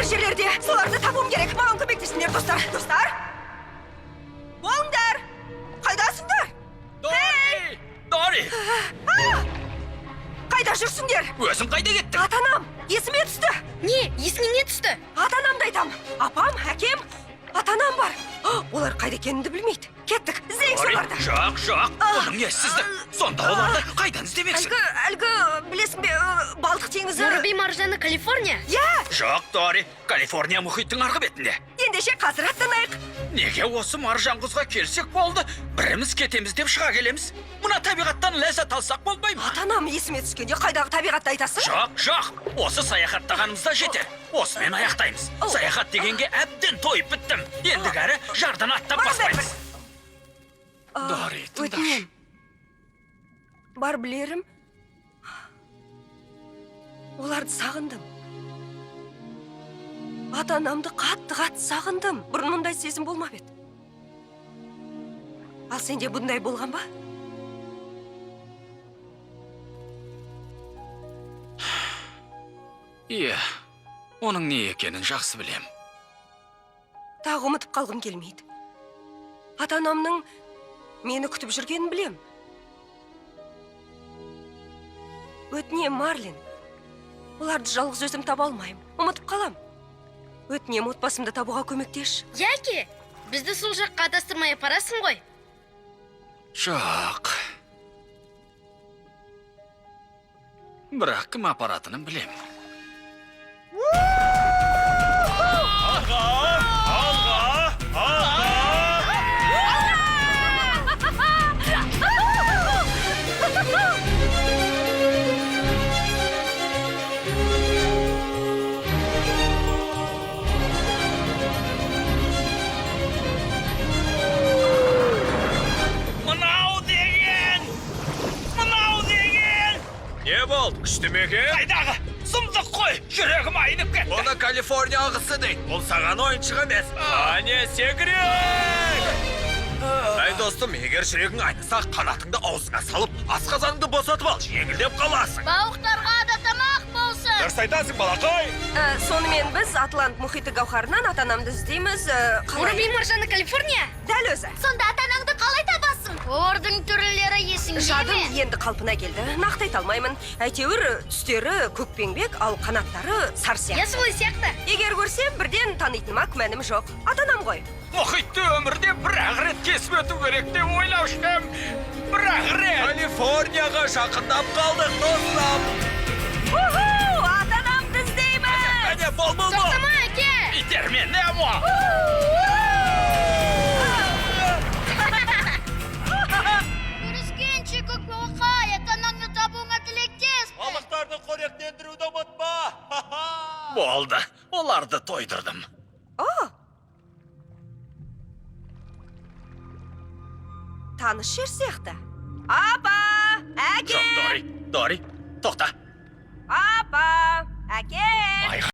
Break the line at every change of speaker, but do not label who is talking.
жерлерде. Соларды табуым керек. Маған көмектесіңдер, достар. Достар? Болыңдар. Қайдасыңдар?
Дори! Дори!
Қайда жүрсіңдер?
Өзің қайда кеттің?
Ата-анам, есіме түсті.
Не? Есіңе не түсті?
Ата-анамды айтам. Апам, әкем, ата-анам бар. Олар қайда екенімді білмейді. Кеттік, іздейік соларды.
Жоқ, оның ессізді. Сонда оларды қайдан іздемексің?
Әлгі, білесің бе, Балтық теңізі.
Воробей маржаны Калифорния?
Я!
Жоқ, Дори, Калифорния мұхиттың арғы бетінде.
Ендеше қазір аттанайық.
Неге осы маржан құзға келсек болды? Біріміз кетеміз деп шыға келеміз. Мына табиғаттан ләззат алсақ болмай ма?
Ата-анам есіме түскенде қайдағы табиғатты айтасың?
Жоқ, осы саяхаттағанымызда жетер. Осымен аяқтаймыз. Саяхат дегенге әбден тойып біттім. Ендігәрі жардан аттап баспаймыз. Дори, тыңдашы.
Бар білерім, оларды сағындым. Ата-анамды қатты сағындым. Бұрын мұндай сезім болмап еді. Ал сенде бұндай болған ба?
Иә, оның не екенін жақсы білем.
Тағы ұмытып қалғым келмейді. Ата-анамның мені күтіп жүргенін білем. Өтінем, Марлин. Оларды жалғыз өзім таба алмайым. Ұмытып қалам. Өтінем, отбасымды табуға көмектеш.
Яке, бізді сол жаққа адастырмай апарасың ғой.
Жоқ. Бірақ кім апаратынын білем.
Не болды, күшті ме екен?
Қайдағы? Сұмдық қой, жүрегім айнып кетті.
Оны Калифорния ағысы дейді. Ол саған ойыншық емес. Әне, секірек! Әй достым, егер жүрегің айныса, қанатыңды аузыңа салып, асқазаныңды босатып ал, жеңілдеп қаласың.
Бауықтарға да тамақ болсын.
Дұрыс айтасың, балақай.
Сонымен біз Атлант мұхиты гауһарынан ата-анамды іздейміз.
Воробей маржаны Калифорния?
Дәл өзі.
Сонда ата-анаңды қалай табасың? Олардың түрлері есіңде ме?
Жадым енді қалпына келді. Нақты айта алмаймын. Әйтеуір түстері көкпеңбек, ал қанаттары сарсия.
Я солай сияқты.
Егер көрсем, бірден танитыныма күмәнім жоқ. Ата-анам ғой.
Мұхитты өмірде бір-ақ рет кесіп өту керек деп ойлаушым. Бір-ақ рет.
Калифорнияға жақындап қалдық, достым.
Ата-анамды іздейміз.
Әне, бол.
Тоқтама, әке.
Итермен, әмо.
Көріскенше көк бауқай, ата-анаңды табуыңа тілектес.
Балықтарды қоректендіруді ұмытпа.
Болды, оларды тойдырдым.
Таныс жер сияқты. Апа, әке.
Жоқ, Дори, тоқта.
Апа, әке.